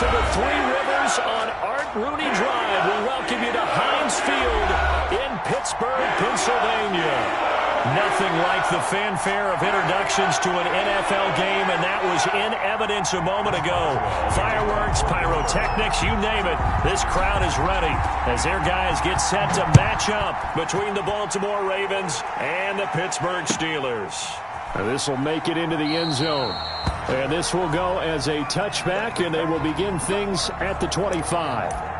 to the Three Rivers on Art Rooney Drive. We welcome you to Heinz Field in Pittsburgh, Pennsylvania. Nothing like the fanfare of introductions to an NFL game, and that was in evidence a moment ago. Fireworks, pyrotechnics, you name it. This crowd is ready as their guys get set to match up between the Baltimore Ravens and the Pittsburgh Steelers. And this will make it into the end zone. And this will go as a touchback, and they will begin things at the 25.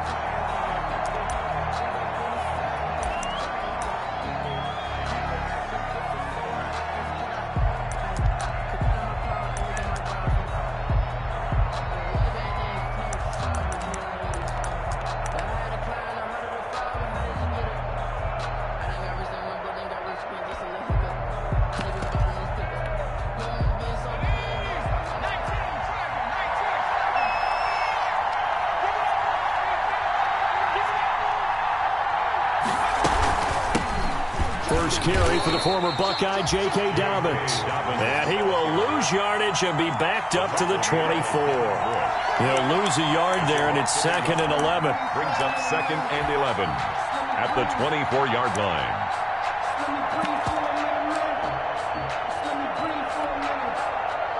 First carry for the former Buckeye, J.K. Dobbins. And he will lose yardage and be backed up to the 24. He'll lose a yard there, and it's 2nd and 11. Brings up 2nd and 11 at the 24-yard line.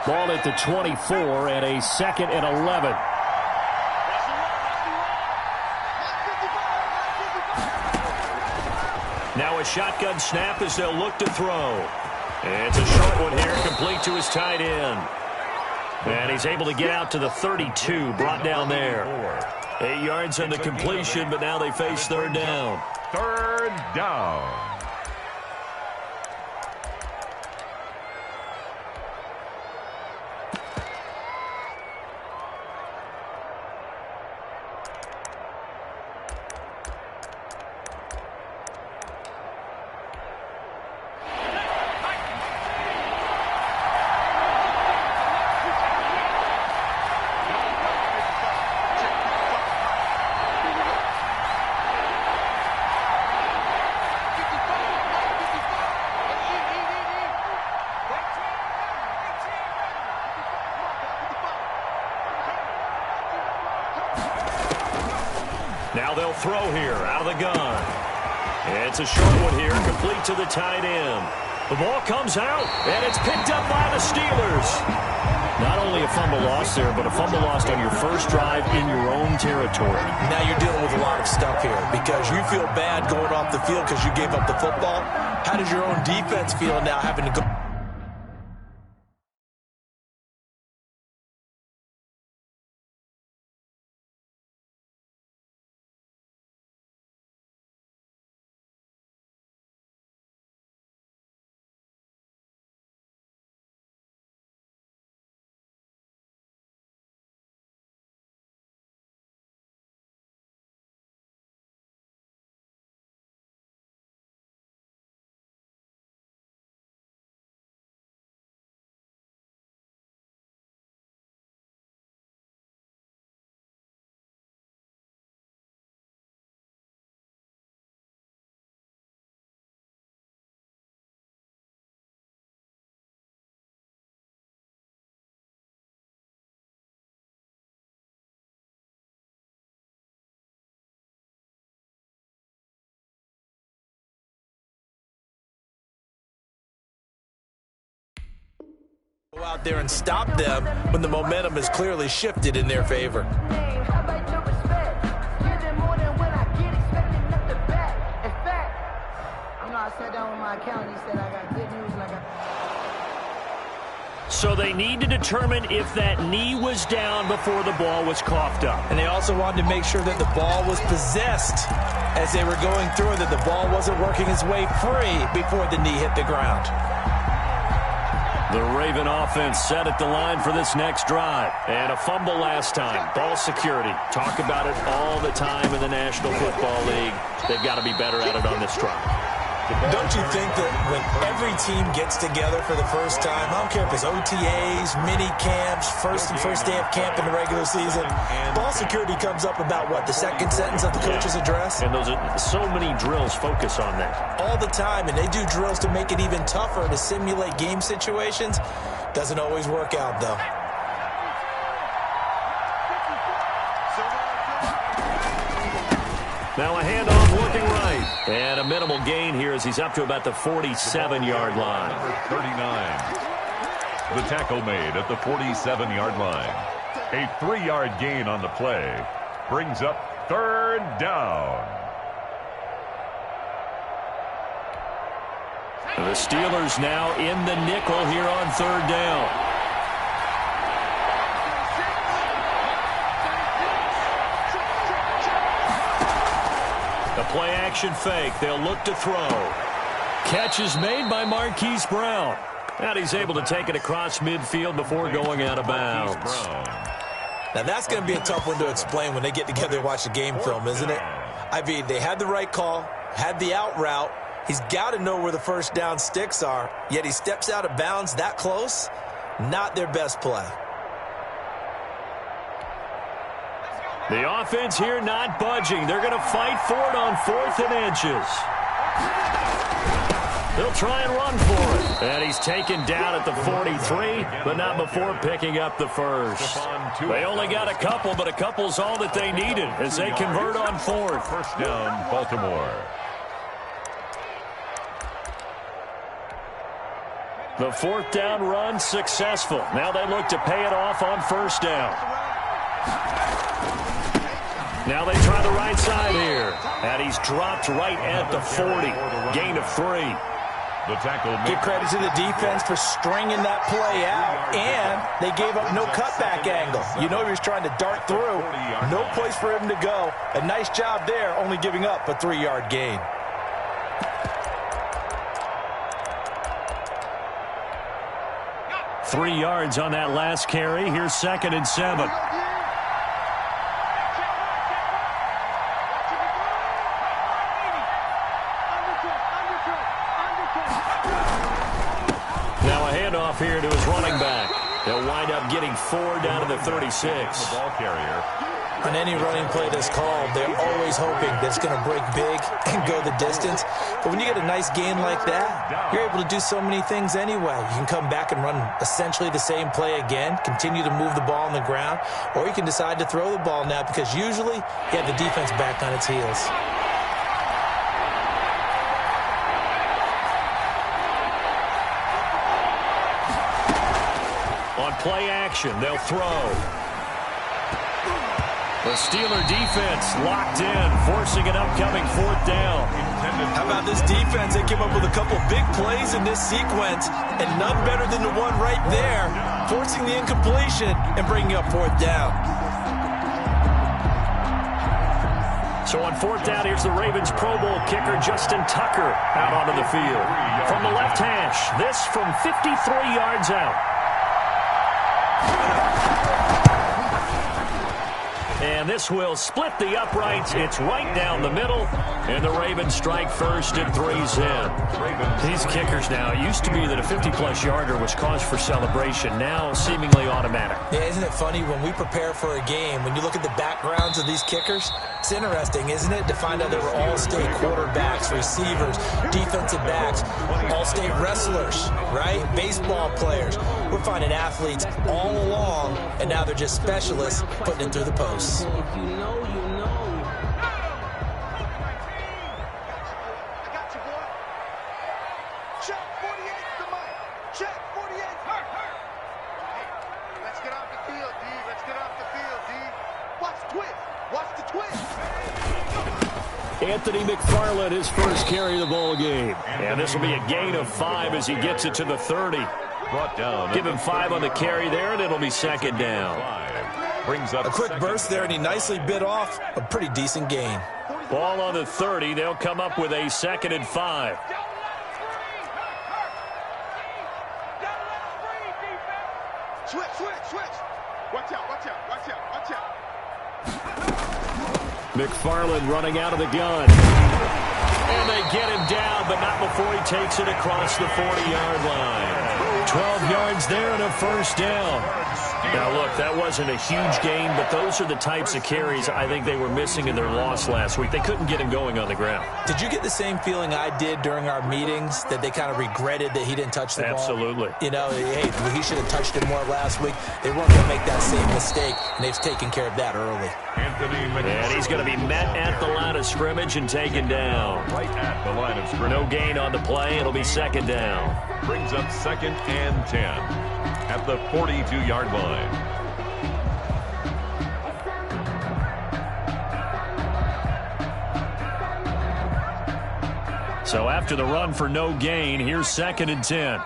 Ball at the 24 and a 2nd and 11. Now a shotgun snap as they'll look to throw. It's a short one here, complete to his tight end. And he's able to get out to the 32, brought down there. 8 yards on the completion, but now they face 3rd down. 3rd down. Now they'll throw here out of the gun. It's a short one here, complete to the tight end. The ball comes out, and it's picked up by the Steelers. Not only a fumble loss there, but a fumble lost on your first drive in your own territory. Now you're dealing with a lot of stuff here because you feel bad going off the field because you gave up the football. How does your own defense feel now having to go? Go out there and stop them when the momentum is clearly shifted in their favor. So they need to determine if that knee was down before the ball was coughed up. And they also wanted to make sure that the ball was possessed as they were going through, that the ball wasn't working its way free before the knee hit the ground. The Raven offense set at the line for this next drive. And a fumble last time. Ball security. Talk about it all the time in the National Football League. They've got to be better at it on this drive. Don't you think that when every team gets together for the first time, I don't care if it's OTAs, mini camps, first day of camp in the regular season, ball security comes up about, what, the second sentence of the coach's address? And those are so many drills focus on that. All the time, and they do drills to make it even tougher to simulate game situations. Doesn't always work out, though. Now a handoff working right. And a minimal gain here as he's up to about the 47-yard line. Number 39. The tackle made at the 47-yard line. A 3-yard gain on the play brings up third down. The Steelers now in the nickel here on third down. The play-action fake. They'll look to throw. Catch is made by Marquise Brown. And he's able to take it across midfield before going out of bounds. Now, that's going to be a tough one to explain when they get together and watch the game film, isn't it? I mean, they had the right call, had the out route. He's got to know where the first down sticks are, yet he steps out of bounds that close. Not their best play. The offense here not budging. They're going to fight for it on 4th and inches. They'll try and run for it. And he's taken down at the 43, but not before picking up the first. They only got a couple, but a couple's all that they needed as they convert on 4th. First down, Baltimore. The 4th down run successful. Now they look to pay it off on first down. Now they try the right side here. And he's dropped right at the 40. Gain of 3. The tackle. Give credit to the defense for stringing that play out, and they gave up no cutback angle. You know he was trying to dart through. No place for him to go. A nice job there, only giving up a 3-yard gain. Three yards on that last carry. Here's 2nd and 7. Here to his running back. They'll wind up getting 4 down to the 36. The ball carrier. On any running play that's called, they're always hoping that it's going to break big and go the distance. But when you get a nice gain like that, you're able to do so many things anyway. You can come back and run essentially the same play again, continue to move the ball on the ground, or you can decide to throw the ball now because usually you have the defense back on its heels. Play action. They'll throw. The Steeler defense locked in, forcing an upcoming 4th down. How about this defense? They came up with a couple big plays in this sequence, and none better than the one right there, forcing the incompletion and bringing up 4th down. So on 4th down, here's the Ravens Pro Bowl kicker Justin Tucker out onto the field. From the left hash, this from 53 yards out. And this will split the uprights. It's right down the middle. And the Ravens strike first and 3's in. These kickers now, it used to be that a 50-plus yarder was cause for celebration. Now seemingly automatic. Yeah, isn't it funny when we prepare for a game, when you look at the backgrounds of these kickers, it's interesting, isn't it, to find out they were all-state quarterbacks, receivers, defensive backs, all-state wrestlers, right? Baseball players. We're finding athletes all along, and now they're just specialists putting it through the posts. If you know, you know. I got you, boy. Check 48 to Mike. Check 48. Hurt. Hey, let's get off the field, D. Let's get off the field, D. Watch the twist. Watch the twist. Anthony McFarland, his first carry of the ball game. And this will be a gain of 5 as he gets it to the 30. Brought down. Give him 5 on the carry there, and it'll be 2nd down. Brings up a quick burst there, and he nicely bit off a pretty decent gain. Ball on the 30. They'll come up with a 2nd and 5. Switch. Watch out. McFarland running out of the gun. And they get him down, but not before he takes it across the 40-yard line. 12 yards there and a first down. Now, look, that wasn't a huge gain, but those are the types of carries I think they were missing in their loss last week. They couldn't get him going on the ground. Did you get the same feeling I did during our meetings, that they kind of regretted that he didn't touch the ball? Absolutely. You know, hey, he should have touched it more last week. They weren't going to make that same mistake, and they've taken care of that early. And he's going to be met at the line of scrimmage and taken down. Right at the line of scrimmage. No gain on the play. It'll be second down. Brings up 2nd and 10 at the 42-yard line. So after the run for no gain, here's 2nd and 10.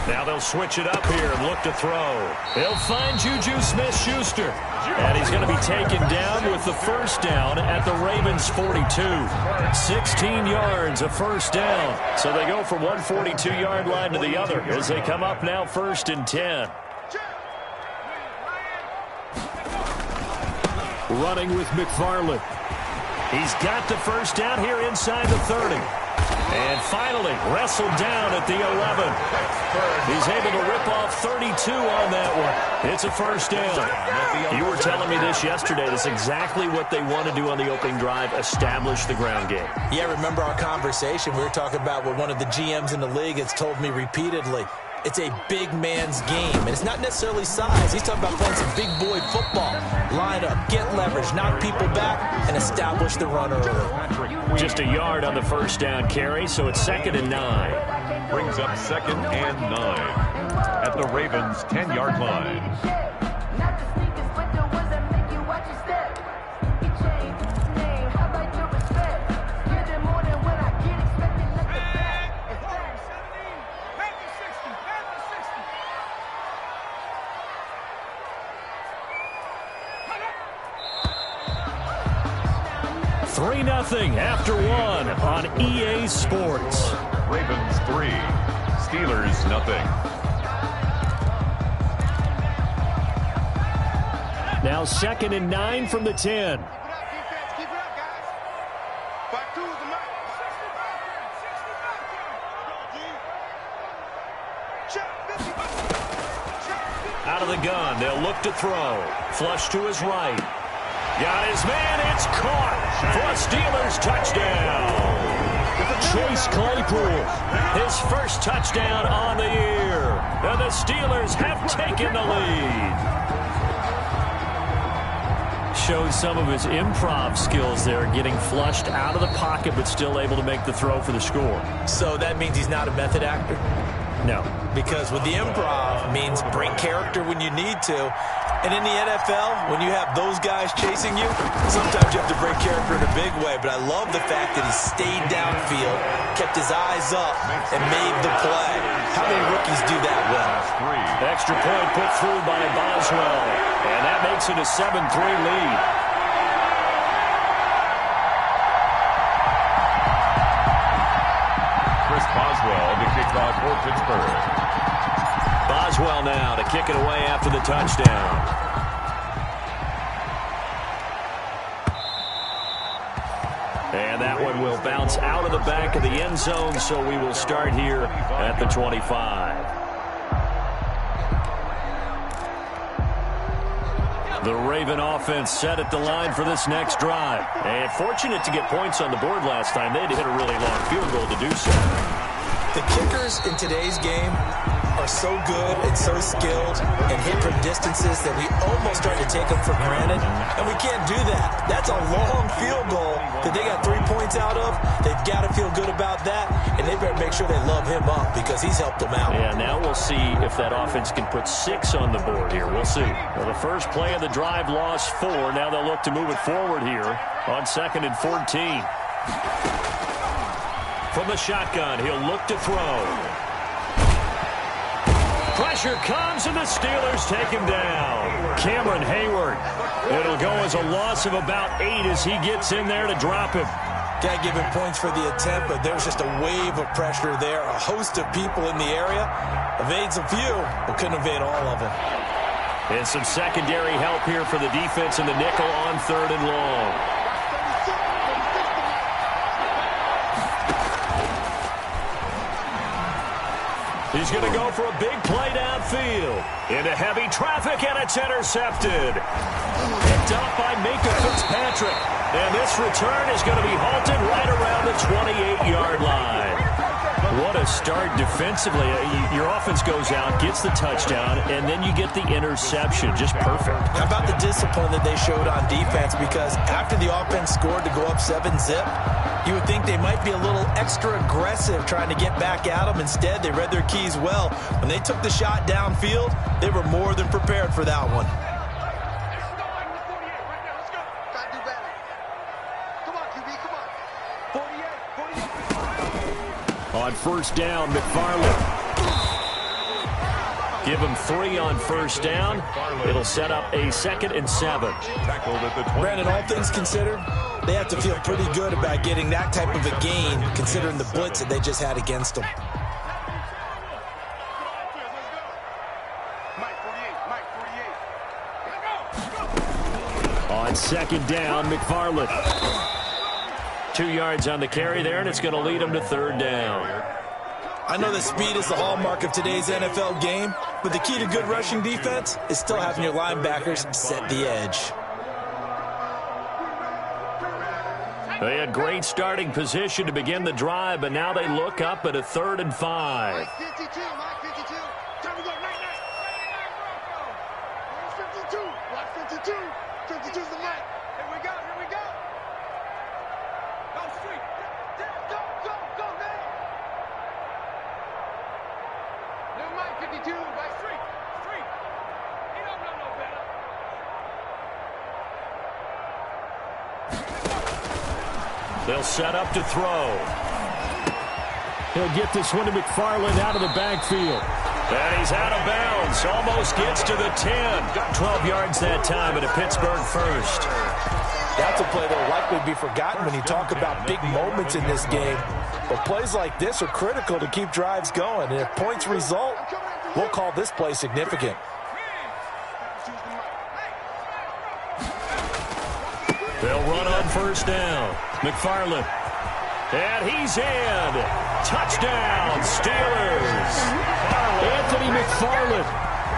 Now they'll switch it up here and look to throw. He'll find Juju Smith-Schuster. And he's going to be taken down with the first down at the Ravens' 42. 16 yards, a first down. So they go from one 42-yard line to the other as they come up now 1st and 10. Running with McFarland. He's got the first down here inside the 30. And finally, wrestled down at the 11. He's able to rip off 32 on that one. It's a first down. You were telling me this yesterday. That's exactly what they want to do on the opening drive, establish the ground game. Yeah, remember our conversation? We were talking about what one of the GMs in the league has told me repeatedly. It's a big man's game, and it's not necessarily size. He's talking about playing some big boy football. Line up, get leverage, knock people back, and establish the run early. Just a yard on the first down carry, so it's 2nd and 9. Brings up 2nd and 9 at the Ravens' 10-yard line. Nothing after one on EA Sports. Ravens 3, Steelers nothing. Now 2nd and 9 from the 10. Keep it up, guys. 5-2 is the mark. Out of the gun, they'll look to throw. Flush to his right. Got his man, it's caught for a Steelers touchdown. Chase Claypool, his first touchdown on the year. And the Steelers have taken the lead. Showed some of his improv skills there, getting flushed out of the pocket, but still able to make the throw for the score. So that means he's not a method actor? No. Because with the improv means bring character when you need to. And in the NFL, when you have those guys chasing you, sometimes you have to break character in a big way. But I love the fact that he stayed downfield, kept his eyes up, and made the play. How many rookies do that well? Extra point put through by Boswell. And that makes it a 7-3 lead. Chris Boswell to kick off for Pittsburgh. Boswell now to kick it away after the touchdown. And that one will bounce out of the back of the end zone, so we will start here at the 25. The Raven offense set at the line for this next drive. And fortunate to get points on the board last time. They had to hit a really long field goal to do so. The kickers in today's game are so good and so skilled and hit from distances that we almost start to take them for granted, and we can't do that. That's a long field goal that they got 3 points out of. They've got to feel good about that, and they better make sure they love him up because he's helped them out. Yeah, now we'll see if that offense can put 6 on the board here. We'll see. Well, the first play of the drive lost 4. Now they'll look to move it forward here on 2nd and 14. From the shotgun, he'll look to throw. Pressure comes, and the Steelers take him down. Cameron Hayward. It'll go as a loss of about 8 as he gets in there to drop him. Got to give him points for the attempt, but there was just a wave of pressure there. A host of people in the area. Evades a few, but couldn't evade all of them. And some secondary help here for the defense in the nickel on 3rd and long. He's going to go for a big play downfield. Into heavy traffic, and it's intercepted. Picked up by Minka Fitzpatrick. And this return is going to be halted right around the 28-yard line. What a start defensively. Your offense goes out, gets the touchdown, and then you get the interception. Just perfect. How about the discipline that they showed on defense? Because after the offense scored to go up 7-zip, you would think they might be a little extra aggressive trying to get back at them. Instead, they read their keys well. When they took the shot downfield, they were more than prepared for that one. On first down, McFarland. Give him 3 on first down. It'll set up a 2nd and 7. Brandon, all things considered, they have to feel pretty good about getting that type of a gain, considering the blitz that they just had against them. On 2nd down, McFarland. 2 yards on the carry there, and it's going to lead him to 3rd down. I know that speed is the hallmark of today's NFL game, but the key to good rushing defense is still having your linebackers set the edge. They had great starting position to begin the drive, but now they look up at a 3rd and 5. They'll set up to throw. He'll get this one to McFarland out of the backfield. And he's out of bounds. Almost gets to the 10. 12 yards that time and a Pittsburgh first. That's a play that will likely be forgotten when you talk about big moments in this game. But plays like this are critical to keep drives going. And if points result, we'll call this play significant. They'll run on first down. McFarland. And he's in. Touchdown, Steelers. Anthony McFarland.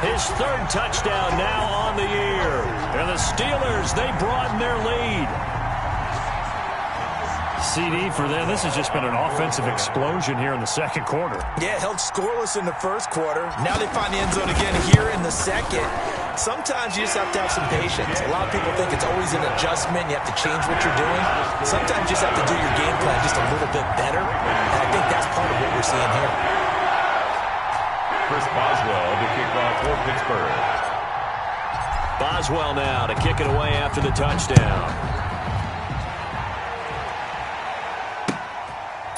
His 3rd touchdown now on the year. And the Steelers, they broaden their lead. CD for them. This has just been an offensive explosion here in the 2nd quarter. Yeah, held scoreless in the 1st quarter. Now they find the end zone again here in the 2nd. Sometimes you just have to have some patience. A lot of people think it's always an adjustment. You have to change what you're doing. Sometimes you just have to do your game plan just a little bit better. And I think that's part of what we're seeing here. Chris Boswell to kick off for Pittsburgh. Boswell now to kick it away after the touchdown.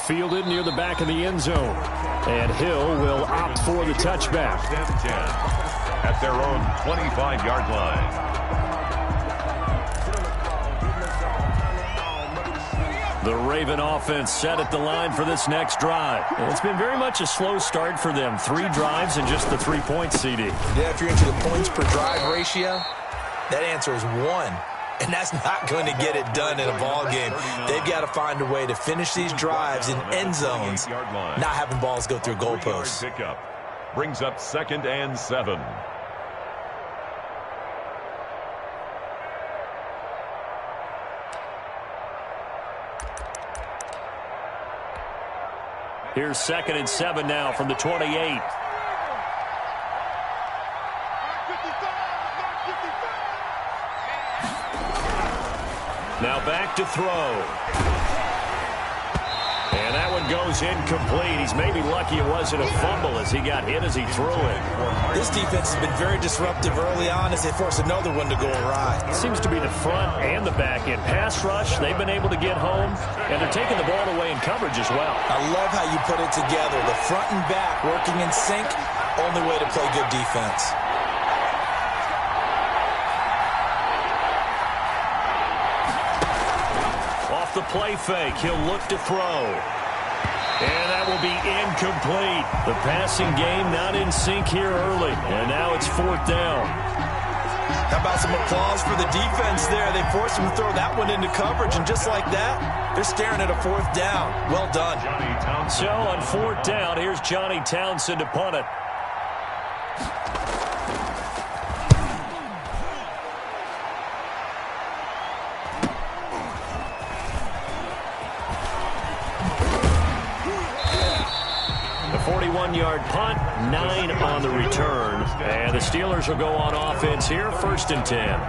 Fielded near the back of the end zone. And Hill will opt for the touchback. 10-10 at their own 25-yard line. The Raven offense set at the line for this next drive. And it's been very much a slow start for them. 3 drives and just the 3 points, CD. Yeah, if you're into the points per drive ratio, that answer is 1. And that's not going to get it done in a ball game. They've got to find a way to finish these drives in end zones, not having balls go through goalposts. Pickup brings up 2nd and 7. Here's 2nd and 7 now from the 28. Now back to throw. And that one goes incomplete. He's maybe lucky it wasn't a fumble as he got hit as he threw it. This defense has been very disruptive early on as they force another one to go awry. It seems to be the front and the back end. Pass rush, they've been able to get home, and they're taking the ball away in coverage as well. I love how you put it together. The front and back working in sync, only way to play good defense. The play fake. He'll look to throw. And that will be incomplete. The passing game not in sync here early. And now it's 4th down. How about some applause for the defense there? They forced him to throw that one into coverage, and just like that, they're staring at a 4th down. Well done. So on 4th down, here's Johnny Townsend to punt it. The 41-yard punt, 9 on the return. And the Steelers will go on offense here, 1st and 10.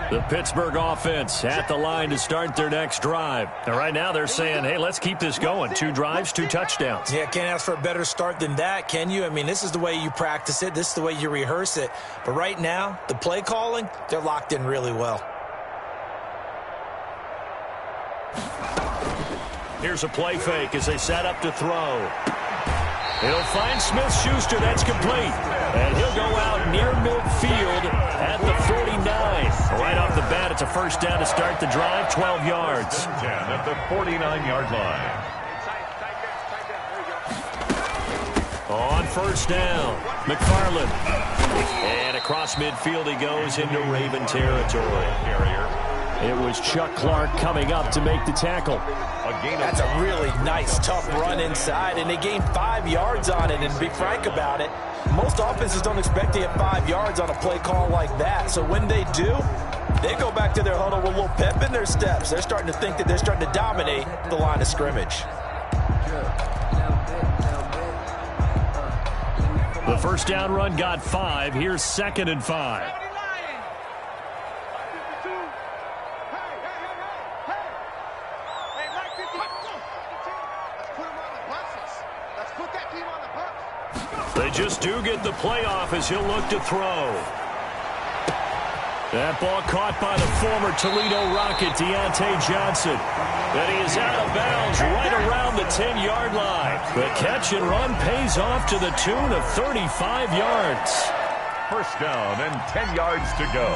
The Pittsburgh offense at the line to start their next drive. And right now they're saying, hey, let's keep this going. 2 drives, 2 touchdowns. Yeah, can't ask for a better start than that, can you? I mean, this is the way you practice it. This is the way you rehearse it. But right now, the play calling, they're locked in really well. Here's a play fake as they set up to throw. He'll find Smith-Schuster. That's complete. And he'll go out near midfield at the 49. Right off the bat, it's a 1st down to start the drive, 12 yards. 10 at the 49-yard line. On 1st down, McFarland. And across midfield he goes into Raven territory. It was Chuck Clark coming up to make the tackle. That's a really nice, tough run inside, and they gained 5 yards on it. And to be frank about it, most offenses don't expect to get 5 yards on a play call like that. So when they do, they go back to their huddle with a little pep in their steps. They're starting to think that they're starting to dominate the line of scrimmage. The 1st down run got 5. Here's 2nd and 5. They just do get the playoff as he'll look to throw. That ball caught by the former Toledo Rocket, Deontay Johnson. And he is out of bounds right around the 10-yard line. The catch and run pays off to the tune of 35 yards. 1st down and 10 yards to go.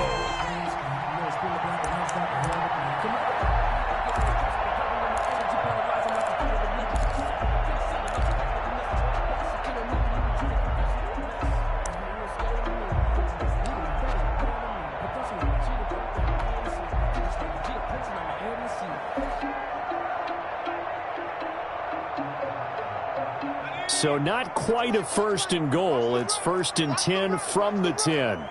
So not quite a 1st and goal. It's 1st and 10 from the 10.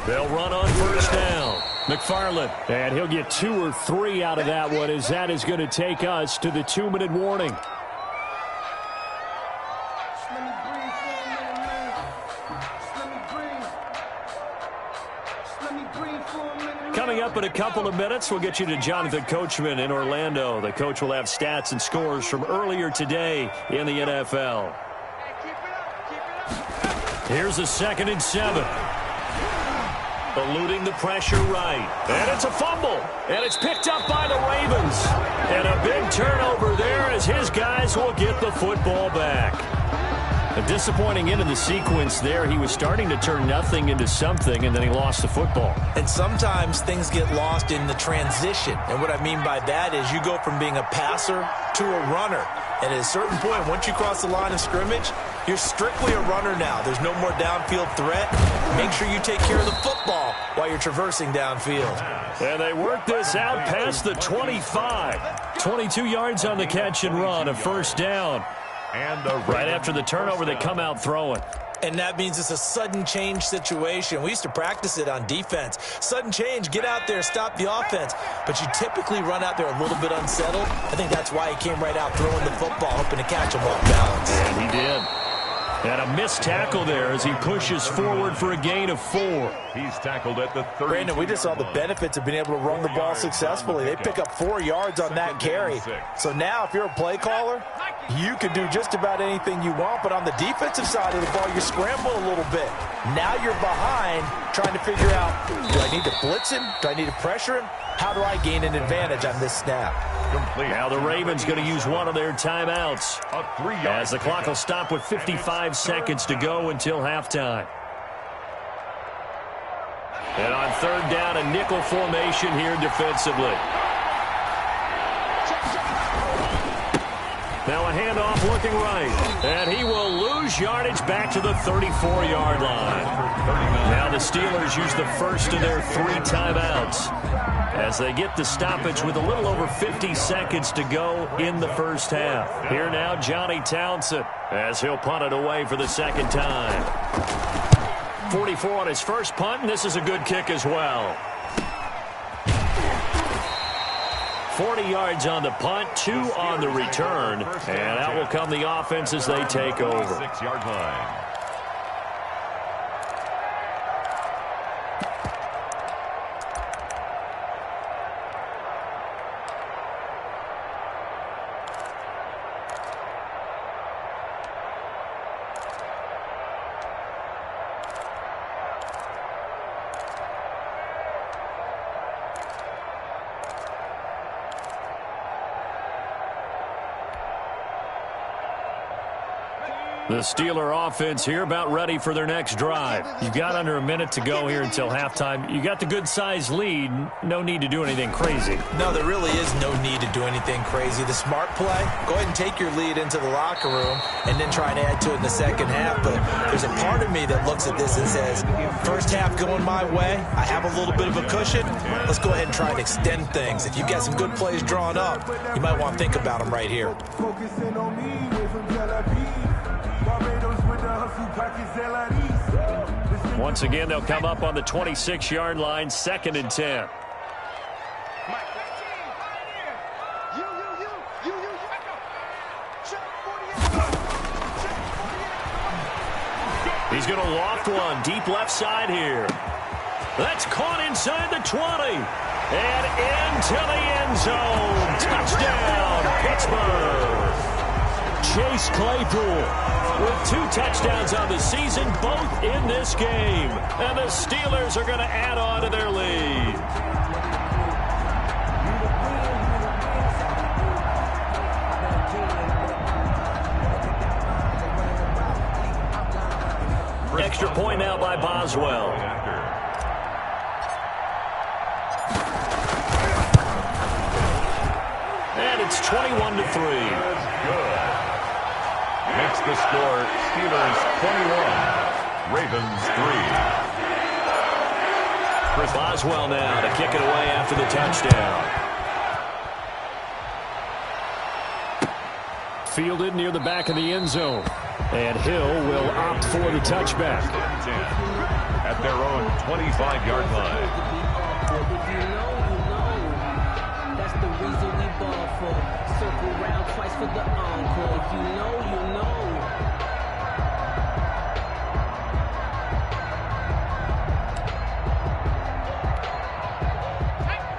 They'll run on 1st down. McFarland. And he'll get 2 or 3 out of that one, as that is going to take us to the 2-minute warning. Coming up in a couple of minutes, we'll get you to Jonathan Coachman in Orlando. The coach will have stats and scores from earlier today in the NFL. Here's a 2nd and 7. Eluding the pressure right. And it's a fumble. And it's picked up by the Ravens. And a big turnover there as his guys will get the football back. A disappointing end of the sequence there. He was starting to turn nothing into something, and then he lost the football. And sometimes things get lost in the transition. And what I mean by that is you go from being a passer to a runner. And at a certain point, once you cross the line of scrimmage, you're strictly a runner now. There's no more downfield threat. Make sure you take care of the football while you're traversing downfield. And they work this out past the 25. 22 yards on the catch and run, a 1st down. And right after the turnover, they come out throwing. And that means it's a sudden change situation. We used to practice it on defense. Sudden change, get out there, stop the offense. But you typically run out there a little bit unsettled. I think that's why he came right out throwing the football, hoping to catch him off balance. And he did. And a missed tackle there as he pushes forward for a gain of 4. He's tackled at the 30. Brandon, we just saw the benefits of being able to run the ball successfully. They pick up 4 yards on that carry. So now if you're a play caller, you can do just about anything you want. But on the defensive side of the ball, you scramble a little bit. Now you're behind, trying to figure out, do I need to blitz him? Do I need to pressure him? How do I gain an advantage on this snap? Complete. Now the Ravens going to use one of their timeouts, A 3-yard as the clock will stop with 55 seconds to go until halftime. And on third down, a nickel formation here defensively. Now a handoff looking right. And he will lose yardage back to the 34-yard line. Now the Steelers use the first of their 3 timeouts as they get the stoppage with a little over 50 seconds to go in the first half. Here now, Johnny Townsend, as he'll punt it away for the second time. 44 on his first punt, and this is a good kick as well. 40 yards on the punt, 2 on the return, and out will come the offense as they take over. 6-yard line. The Steeler offense here about ready for their next drive. You've got under a minute to go here until halftime. You got the good-sized lead. No need to do anything crazy. No, there really is no need to do anything crazy. The smart play, go ahead and take your lead into the locker room and then try and add to it in the second half. But there's a part of me that looks at this and says, first half going my way, I have a little bit of a cushion. Let's go ahead and try and extend things. If you've got some good plays drawn up, you might want to think about them right here. Once again, they'll come up on the 26-yard line, 2nd and 10. He's going to loft one deep left side here. That's caught inside the 20. And into the end zone. Touchdown, Pittsburgh. Chase Claypool with 2 touchdowns on the season, both in this game. And the Steelers are going to add on to their lead. Extra point now by Boswell. And it's 21-3. Makes the score Steelers 21, Ravens 3. Chris Boswell now to kick it away after the touchdown. Fielded near the back of the end zone. And Hill will opt for the touchback. At their own 25-yard line. That's the reason we ball for. Circle round twice for the encore. If you know, you know.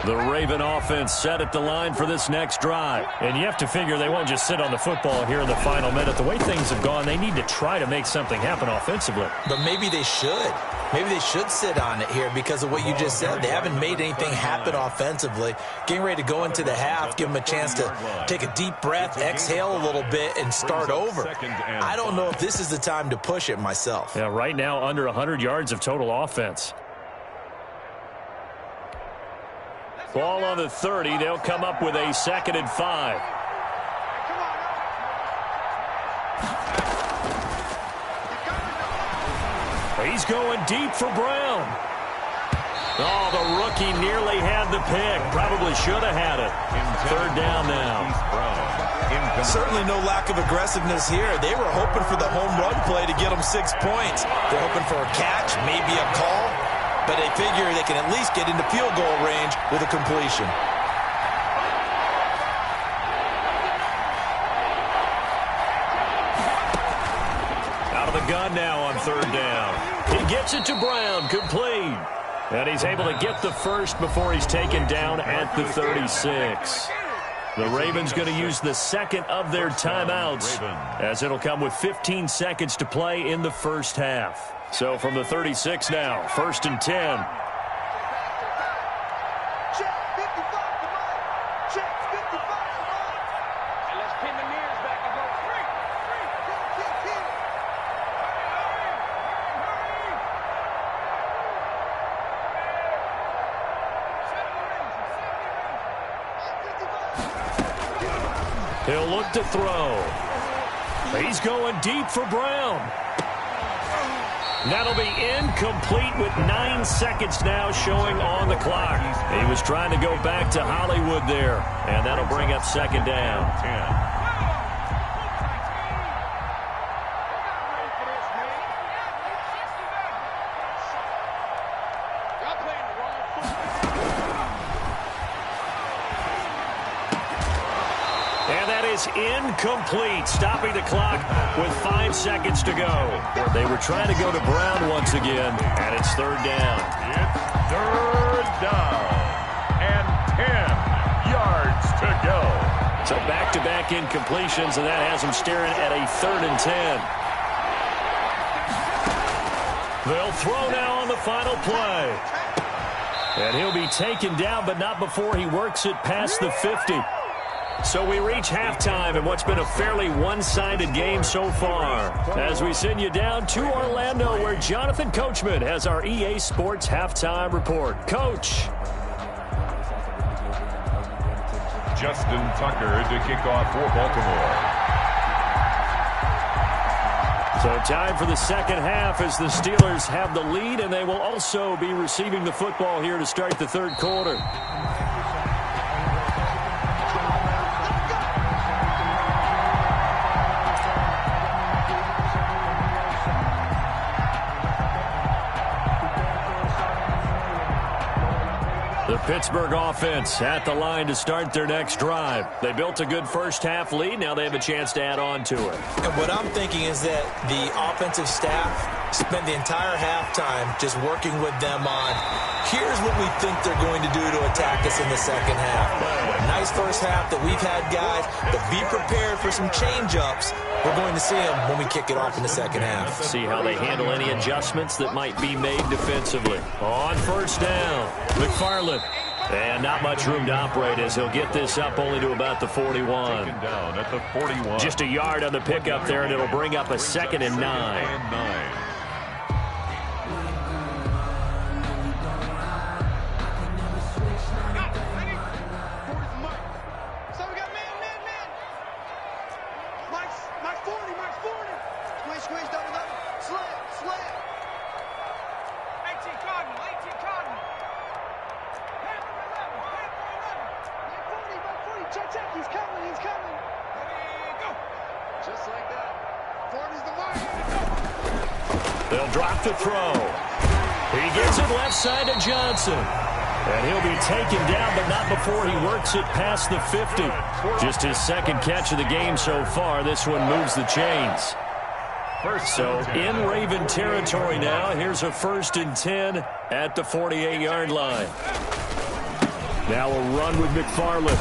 The Raven offense set at the line for this next drive. And you have to figure they won't just sit on the football here in the final minute. The way things have gone, they need to try to make something happen offensively. But maybe they should. Maybe they should sit on it here because of what you just said. They haven't made anything happen offensively. Getting ready to go into the half, give them a chance to take a deep breath, exhale a little bit, and start over. I don't know if this is the time to push it myself. Yeah, right now under 100 yards of total offense. Ball on the 30. They'll come up with a 2nd and 5. He's going deep for Brown. Oh, the rookie nearly had the pick. Probably should have had it. 3rd down now. Certainly no lack of aggressiveness here. They were hoping for the home run play to get them 6 points. They're hoping for a catch, maybe a call. But they figure they can at least get into field goal range with a completion. Out of the gun now on 3rd down. He gets it to Brown, complete. And he's able to get the first before he's taken down at the 36. The Ravens going to use the 2nd of their timeouts as it'll come with 15 seconds to play in the first half. So from the 36 now, 1st and 10. Check 55 to Mike. Check 55 to Mike. And let's pin the mirrors back and go. Three. Kick. He'll look to throw. He's going deep for Brown. That'll be incomplete with 9 seconds now showing on the clock. He was trying to go back to Hollywood there, and that'll bring up 2nd down. 10. Incomplete, stopping the clock with 5 seconds to go. They were trying to go to Brown once again, and it's 3rd down. It's 3rd down and 10 yards to go. So back-to-back incompletions, and that has them staring at a 3rd and 10. They'll throw now on the final play. And he'll be taken down, but not before he works it past the 50. So we reach halftime in what's been a fairly one-sided game so far. As we send you down to Orlando, where Jonathan Coachman has our EA Sports Halftime Report. Coach. Justin Tucker to kick off for Baltimore. So time for the 2nd half as the Steelers have the lead, and they will also be receiving the football here to start the 3rd quarter. The Pittsburgh offense at the line to start their next drive. They built a good first-half lead. Now they have a chance to add on to it. And what I'm thinking is that the offensive staff spent the entire halftime just working with them on, here's what we think they're going to do to attack us in the 2nd half. Nice first half that we've had, guys, but be prepared for some change-ups. We're going to see them when we kick it off in the 2nd half. See how they handle any adjustments that might be made defensively. On 1st down, McFarland. And not much room to operate as he'll get this up only to about the 41. Taken down at the 41. Just a yard on the pickup there, and it'll bring up a 2nd and 9. He's coming. Just like that. 40's the mark. They'll drop the throw. He gets it left side to Johnson. And he'll be taken down, but not before he works it past the 50. Just his 2nd catch of the game so far. This one moves the chains. So in Raven territory now. Here's a 1st and 10 at the 48-yard line. Now a run with McFarland.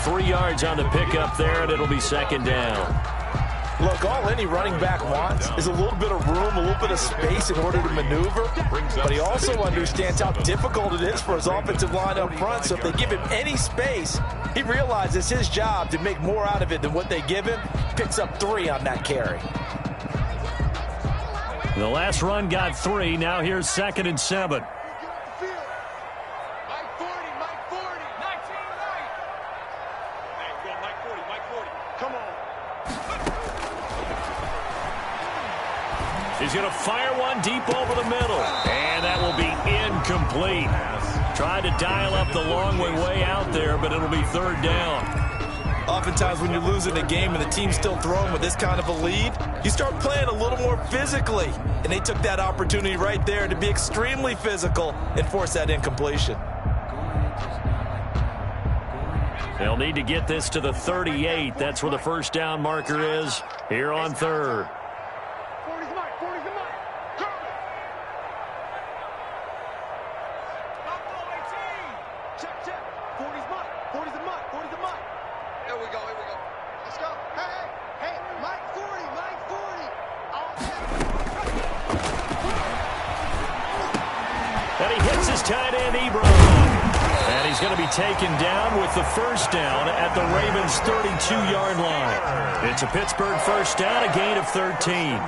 3 yards on the pickup there, and it'll be 2nd down. Look, all any running back wants is a little bit of room, a little bit of space in order to maneuver. But he also understands how difficult it is for his offensive line up front. So if they give him any space, he realizes his job to make more out of it than what they give him. Picks up 3 on that carry. The last run got 3. Now here's 2nd and 7. He's going to fire one deep over the middle. And that will be incomplete. Tried to dial up the long way out there, but it'll be 3rd down. Oftentimes when you're losing a game and the team's still throwing with this kind of a lead, you start playing a little more physically. And they took that opportunity right there to be extremely physical and force that incompletion. They'll need to get this to the 38. That's where the 1st down marker is here on 3rd. Here we go. Let's go. Hey, Mike 40. All And he hits his tight end, Ebron. And he's going to be taken down with the first down at the Ravens' 32-yard line. It's a Pittsburgh first down, a gain of 13.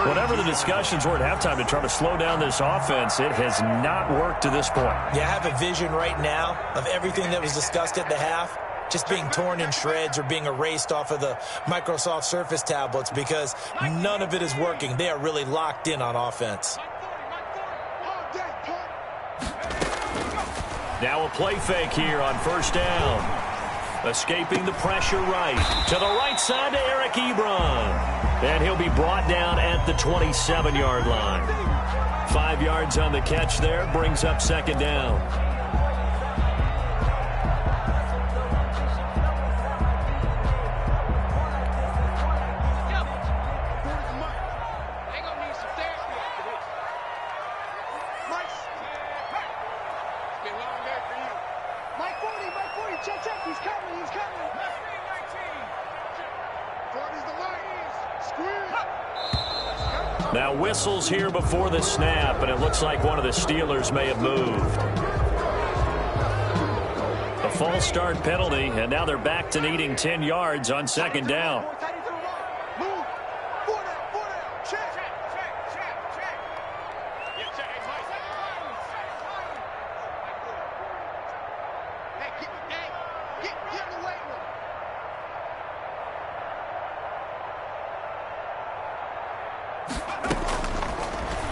Whatever the discussions were at halftime to try to slow down this offense, it has not worked to this point. Yeah, I have a vision right now of everything that was discussed at the half just being torn in shreds or being erased off of the Microsoft Surface tablets because none of it is working. They are really locked in on offense. Now a play fake here on first down. Escaping the pressure right. To the right side to Eric Ebron. And he'll be brought down at the 27-yard line. 5 yards on the catch there. Brings up second down. Now whistles here before the snap, and it looks like one of the Steelers may have moved. A false start penalty, and now they're back to needing 10 yards on second down.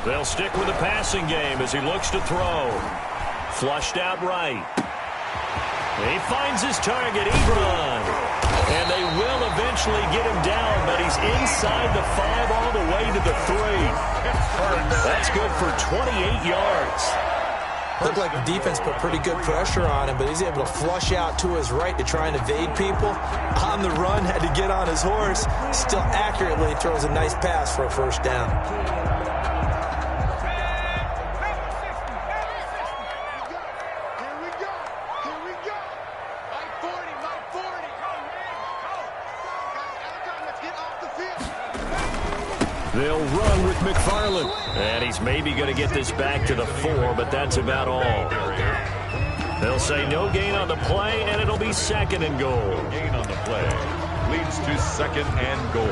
They'll stick with the passing game as he looks to throw. Flushed out right. He finds his target, Ebron. And they will eventually get him down, but he's inside the 5 all the way to the 3. That's good for 28 yards. Looked like the defense put pretty good pressure on him, but he's able to flush out to his right to try and evade people. On the run, had to get on his horse. Still accurately throws a nice pass for a first down. They'll run with McFarland. And he's maybe going to get this back to the 4, but that's about all. They'll say no gain on the play, and it'll be second and goal. Gain on the play leads to second and goal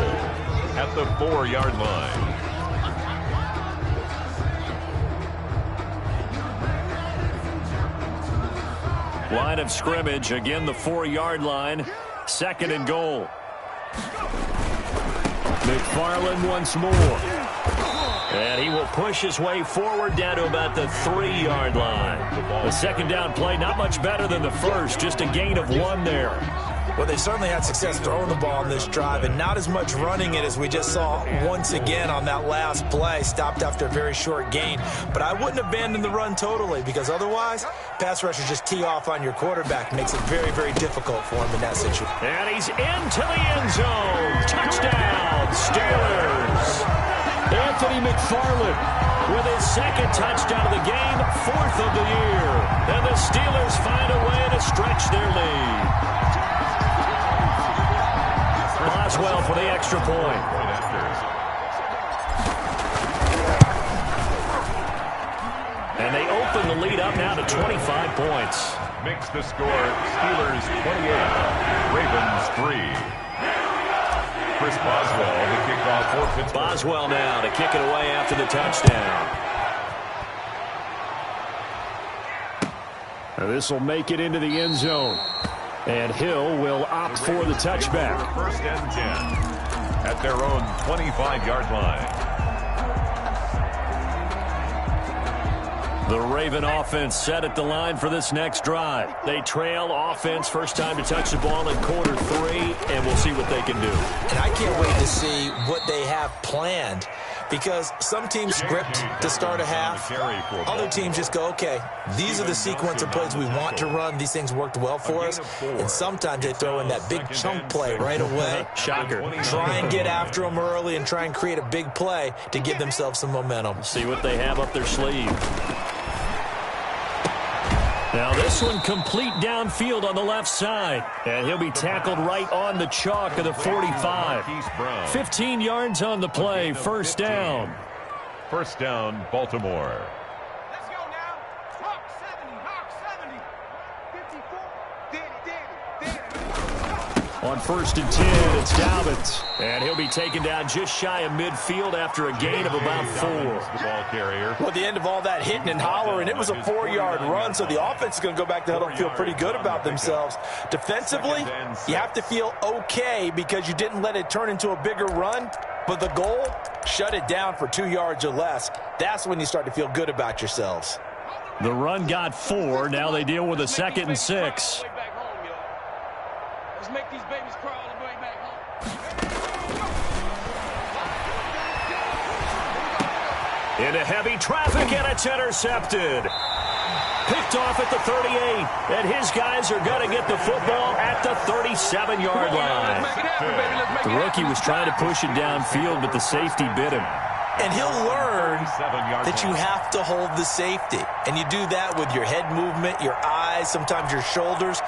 at the 4-yard line. Line of scrimmage, again the 4-yard line. Second and goal. McFarland once more. And he will push his way forward down to about the 3-yard line. The second down play, not much better than the first, just a gain of 1 there. Well, they certainly had success throwing the ball in this drive, and not as much running it as we just saw once again on that last play. Stopped after a very short gain. But I wouldn't abandon the run totally, because otherwise, pass rushers just tee off on your quarterback. Makes it very, very difficult for him in that situation. And he's into the end zone. Touchdown, Steelers. Anthony McFarland with his second touchdown of the game, 4th of the year. And the Steelers find a way to stretch their lead. Boswell for the extra point. And they open the lead up now to 25 points. Makes the score Steelers 28, Ravens 3. Chris Boswell, the kickoff for Pittsburgh. Boswell now to kick it away after the touchdown. This will make it into the end zone. And Hill will opt for the touchback. First and 10 at their own 25-yard line. The Raven offense set at the line for this next drive. They trail offense, first time to touch the ball in quarter 3, and we'll see what they can do. And I can't wait to see what they have planned, because some teams script to start a half. Other teams just go, okay, these are the sequence of plays we want to run. These things worked well for us. And sometimes they throw in that big chunk play right away. Shocker. Try and get after them early and try and create a big play to give themselves some momentum. See what they have up their sleeve. Now this one complete downfield on the left side. And he'll be tackled right on the chalk of the 45. 15 yards on the play, first down. First down, Baltimore. Let's go now. Hawk 70. 54. Danny. On first and 10, it's Dobbins. And he'll be taken down just shy of midfield after a gain of about 4. The ball carrier. Well, at the end of all that hitting and hollering, it was a 4-yard run, so the offense is going to go back to huddle and feel pretty good about themselves. Defensively, you have to feel okay because you didn't let it turn into a bigger run, but the goal, shut it down for 2 yards or less. That's when you start to feel good about yourselves. The run got 4. Now they deal with a 2nd and 6. Let's make these babies crawl all the way back home. Into heavy traffic, and it's intercepted. Picked off at the 38, and his guys are going to get the football at the 37-yard line. The rookie was trying to push it downfield, but the safety bit him. And he'll learn that you have to hold the safety. And you do that with your head movement, your eyes, sometimes your shoulders.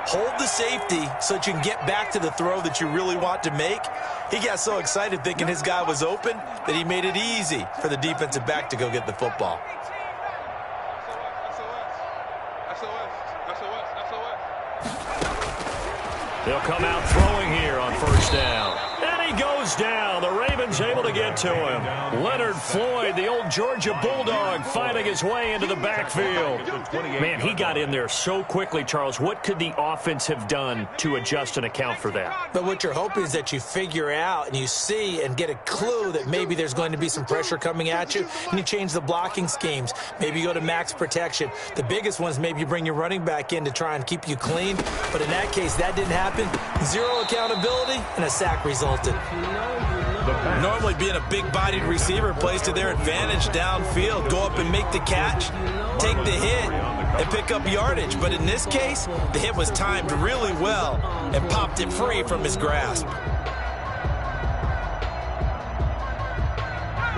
Hold the safety so that you can get back to the throw that you really want to make. He got so excited thinking his guy was open that he made it easy for the defensive back to go get the football. They'll come out throwing here on first down. And he goes down. The Ravens able to get to him. Leonard Floyd, the old Georgia Bulldog, finding his way into the backfield. Man, he got in there so quickly, Charles. What could the offense have done to adjust and account for that? But what you're hoping is that you figure out and you see and get a clue that maybe there's going to be some pressure coming at you, and you change the blocking schemes. Maybe you go to max protection. The biggest ones, maybe you bring your running back in to try and keep you clean. But in that case, that didn't happen. Zero accountability, and a sack resulted. Normally being a big-bodied receiver plays to their advantage downfield. Go up and make the catch, take the hit, and pick up yardage. But in this case, the hit was timed really well and popped it free from his grasp.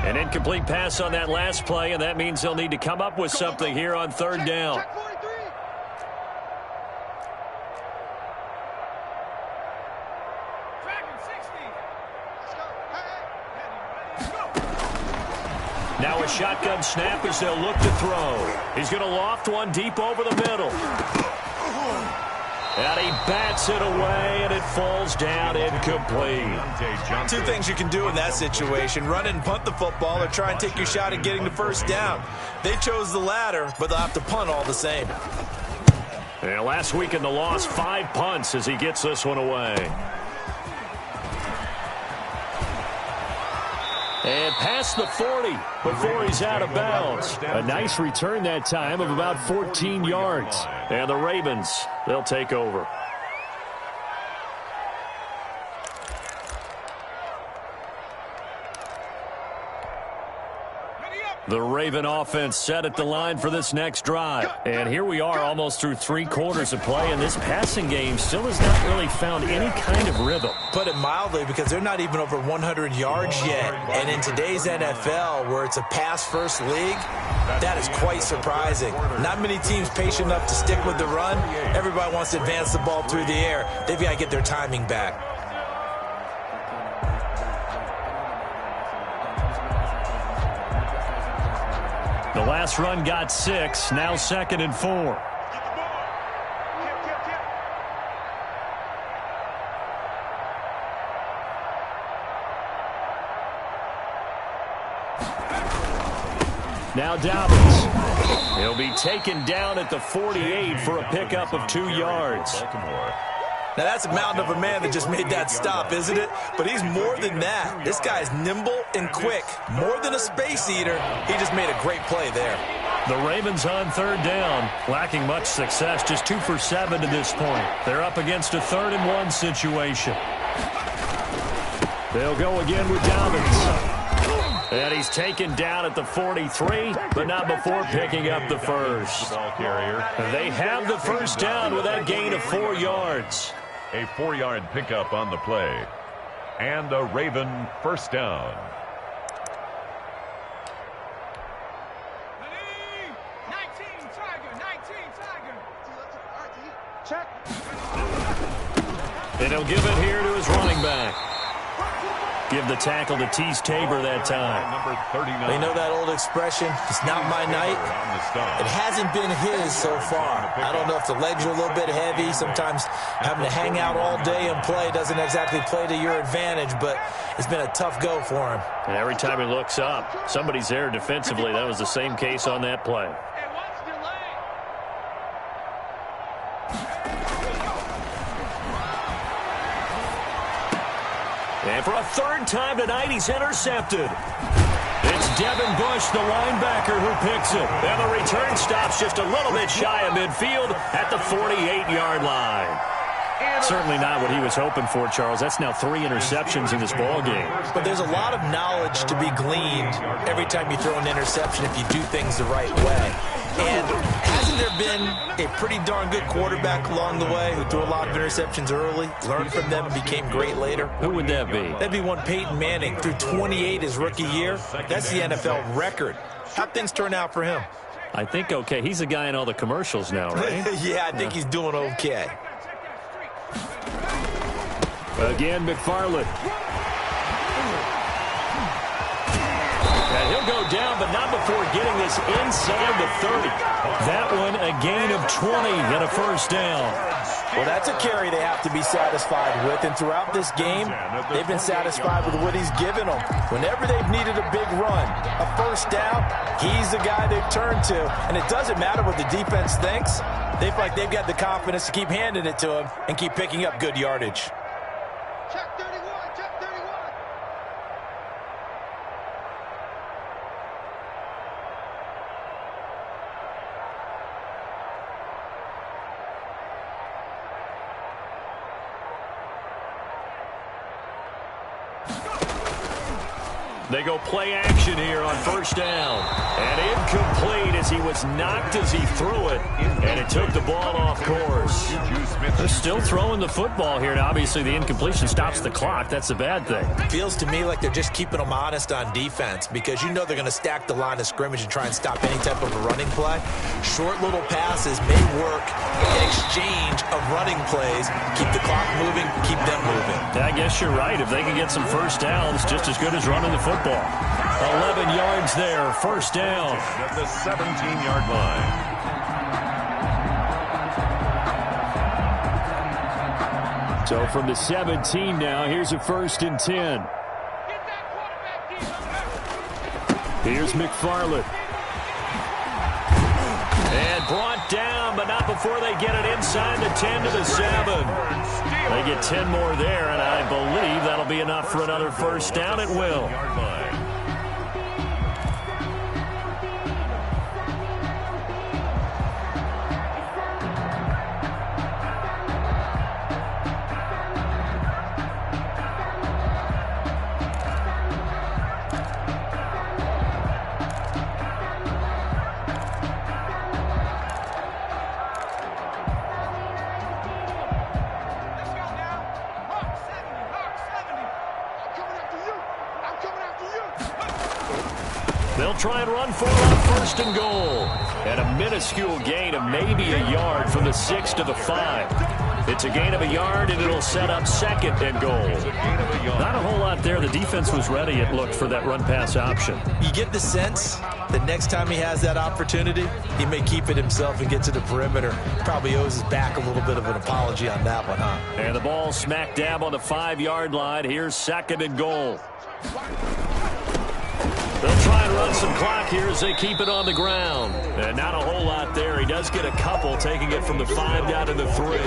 An incomplete pass on that last play, and that means they'll need to come up with something here on third down. Now a shotgun snap as they'll look to throw. He's going to loft one deep over the middle. And he bats it away, and it falls down incomplete. 2 things you can do in that situation: run and punt the football, or try and take your shot at getting the first down. They chose the latter, but they'll have to punt all the same. Yeah, last week in the loss, 5 punts as he gets this one away. And past the 40 before he's out of bounds. A nice return that time of about 14 yards. And the Ravens, they'll take over. The Raven offense set at the line for this next drive. And here we are almost through 3 quarters of play, and this passing game still has not really found any kind of rhythm. Put it mildly, because they're not even over 100 yards yet. And in today's NFL, where it's a pass-first league, that is quite surprising. Not many teams patient enough to stick with the run. Everybody wants to advance the ball through the air. They've got to get their timing back. The last run got 6, now 2nd and 4. Now Dobbins. He'll be taken down at the 48 for a pickup of 2 yards. Now, that's a mountain of a man that just made that stop, isn't it? But he's more than that. This guy's nimble and quick. More than a space eater, he just made a great play there. The Ravens on third down, lacking much success, just 2 for 7 to this point. They're up against a 3rd and 1 situation. They'll go again with Dobbins. And he's taken down at the 43, but not before picking up the first. They have the first down with that gain of 4 yards. A 4-yard pickup on the play. And a Raven first down. 19, Tiger, 19, Tiger. Check. And he'll give it here to his running back. Give the tackle to Tease Tabor that time. Number 39. You know that old expression, it's not my night? It hasn't been his so far. I don't know if the legs are a little bit heavy. Sometimes having to hang out all day and play doesn't exactly play to your advantage, but it's been a tough go for him. And every time he looks up, somebody's there defensively. That was the same case on that play. And for a third time tonight, he's intercepted. It's Devin Bush, the linebacker, who picks it. And the return stops just a little bit shy of midfield at the 48-yard line. Certainly not what he was hoping for, Charles. That's now 3 interceptions in this ball game. But there's a lot of knowledge to be gleaned every time you throw an interception if you do things the right way. And hasn't there been a pretty darn good quarterback along the way who threw a lot of interceptions early, learned from them, and became great later? Who would that be? That'd be one Peyton Manning, threw 28 his rookie year. That's the NFL record. How'd things turn out for him? I think okay. He's a guy in all the commercials now, right? Yeah, I think he's doing okay. Again, McFarland. And he'll go down, but not before getting this inside the 30. That one, a gain of 20 and a first down. Well, that's a carry they have to be satisfied with, and throughout this game, they've been satisfied with what he's given them. Whenever they've needed a big run, a first down, he's the guy they've turned to. And it doesn't matter what the defense thinks. They feel like they've got the confidence to keep handing it to him and keep picking up good yardage. Check 31, check 31. They go play action here on first down. And incomplete as he was knocked as he threw it. And it took the ball off course. They're still throwing the football here. And obviously the incompletion stops the clock. That's a bad thing. Feels to me like they're just keeping them honest on defense because you know they're going to stack the line of scrimmage and try and stop any type of a running play. Short little passes may work in exchange of running plays. Keep the clock moving, keep them moving. I guess you're right. If they can get some first downs, just as good as running the football. 11 yards there, first down. At the 17-yard line. So from the 17 now, here's a 1st and 10. Here's McFarland. And brought down, but not before they get it inside the 10 to the 7. They get 10 more there, and I believe that'll be enough for another first down. It will. They'll try and run for it on 1st and goal. And a minuscule gain of maybe a yard from the 6 to the 5. It's a gain of a yard, and it'll set up 2nd and goal. Not a whole lot there. The defense was ready, it looked, for that run-pass option. You get the sense that next time he has that opportunity, he may keep it himself and get to the perimeter. Probably owes his back a little bit of an apology on that one, huh? And the ball smack dab on the 5-yard line. Here's 2nd and goal. They'll try and run some clock here as they keep it on the ground. And not a whole lot there. He does get a couple, taking it from the 5 down to the 3.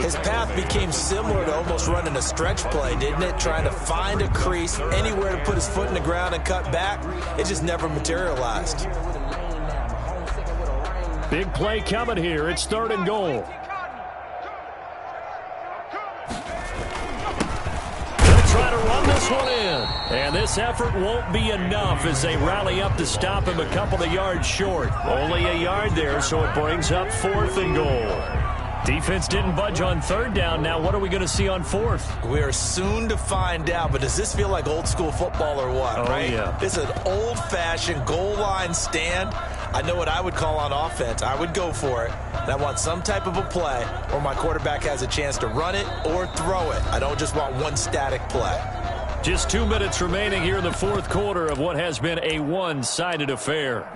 His path became similar to almost running a stretch play, didn't it? Trying to find a crease, anywhere to put his foot in the ground and cut back. It just never materialized. Big play coming here. It's 3rd and goal. Try to run this one in. And this effort won't be enough as they rally up to stop him a couple of yards short. Only a yard there, so it brings up 4th and goal. Defense didn't budge on 3rd down. Now what are we going to see on 4th? We are soon to find out, but does this feel like old school football or what, oh, right? Yeah. It's an old-fashioned goal line stand. I know what I would call on offense. I would go for it. And I want some type of a play where my quarterback has a chance to run it or throw it. I don't just want one static play. Just 2 minutes remaining here in the fourth quarter of what has been a one-sided affair.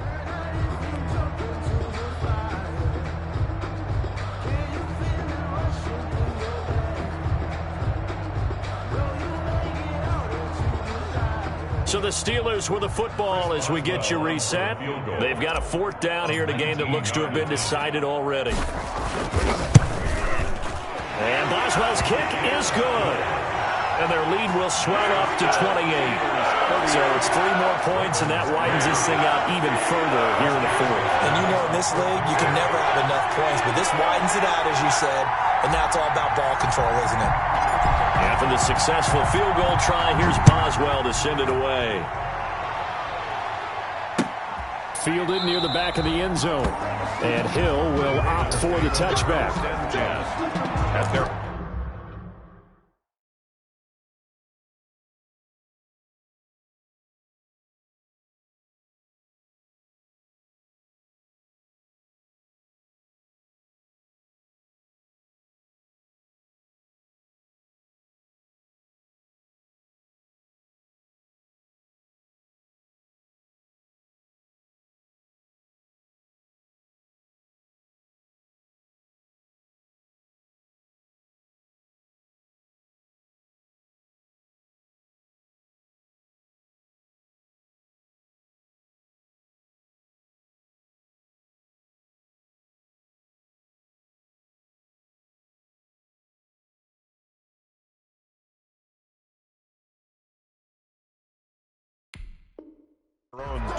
So the Steelers with the football as we get you reset. They've got a fourth down here in a game that looks to have been decided already. And Boswell's kick is good. And their lead will swell up to 28. So it's 3 more points, and that widens this thing out even further here in the fourth. And you know in this league, you can never have enough points, but this widens it out, as you said, and now it's all about ball control, isn't it? After the successful field goal try, here's Boswell to send it away. Fielded near the back of the end zone. And Hill will opt for the touchback. At their own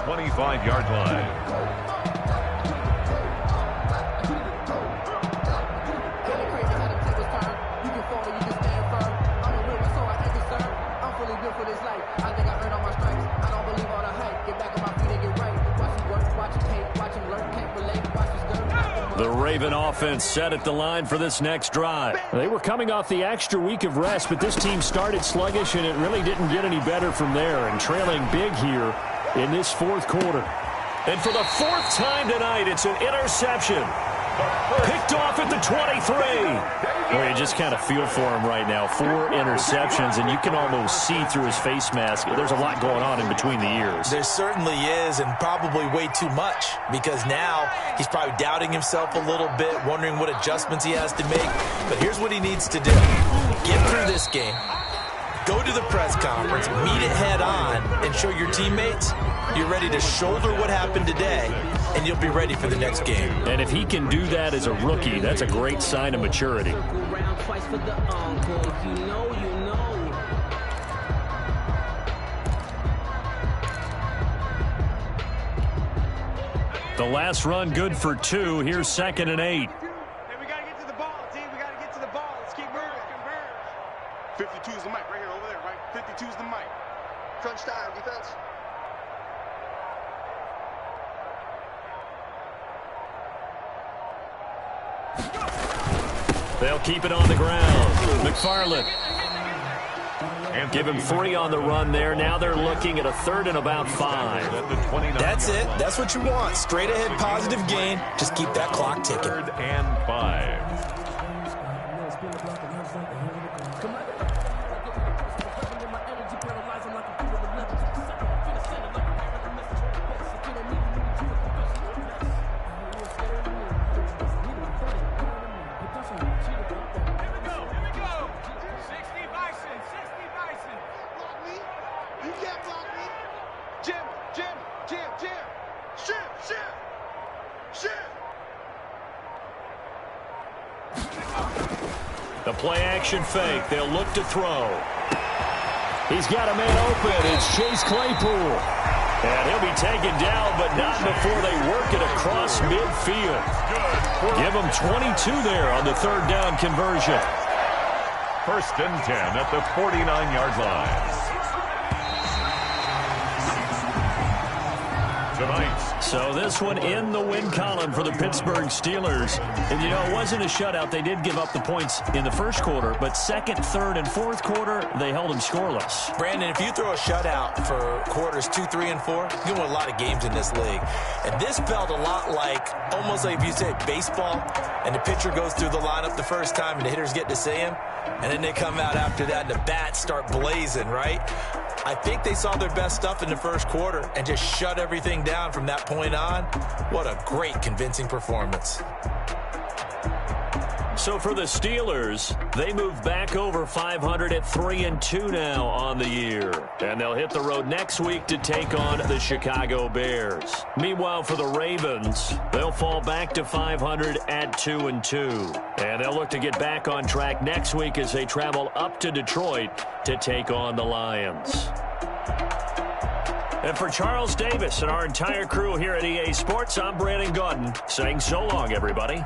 25-yard line. The Raven offense set at the line for this next drive. They were coming off the extra week of rest, but this team started sluggish, and it really didn't get any better from there, and trailing big here in this fourth quarter. And for the fourth time tonight, it's an interception. Picked off at the 23. Well, you just kind of feel for him right now. 4 interceptions, and you can almost see through his face mask. There's a lot going on in between the ears. There certainly is, and probably way too much, because now he's probably doubting himself a little bit, wondering what adjustments he has to make. But here's what he needs to do. Get through this game. Go to the press conference, meet it head on, and show your teammates you're ready to shoulder what happened today, and you'll be ready for the next game. And if he can do that as a rookie, that's a great sign of maturity. The last run good for 2. Here's 2nd and 8. Hey, we got to get to the ball, team. We got to get to the ball. Let's keep moving. 52 is the mic right here, over there, right? 52 is the mic. Crunch time, defense. They'll keep it on the ground. McFarland. And give him 3 on the run there. Now they're looking at a 3rd and about 5. That's it. That's what you want. Straight ahead, positive gain. Just keep that clock ticking. 3rd and 5. The play-action fake. They'll look to throw. He's got a man open. It's Chase Claypool. And he'll be taken down, but not before they work it across midfield. Give him 22 there on the 3rd down conversion. 1st and 10 at the 49-yard line. Tonight's So this one in the win column for the Pittsburgh Steelers. And, you know, it wasn't a shutout. They did give up the points in the first quarter, but second, third, and fourth quarter, they held them scoreless. Brandon, if you throw a shutout for quarters 2, 3, and 4, you win a lot of games in this league. And this felt a lot like, almost like if you say baseball, and the pitcher goes through the lineup the first time and the hitters get to see him, and then they come out after that and the bats start blazing, right? I think they saw their best stuff in the first quarter and just shut everything down from that point on. What a great, convincing performance. So for the Steelers, they move back over 500 at 3-2 now on the year. And they'll hit the road next week to take on the Chicago Bears. Meanwhile, for the Ravens, they'll fall back to 500 at 2-2. And they'll look to get back on track next week as they travel up to Detroit to take on the Lions. And for Charles Davis and our entire crew here at EA Sports, I'm Brandon Gaudin saying so long, everybody.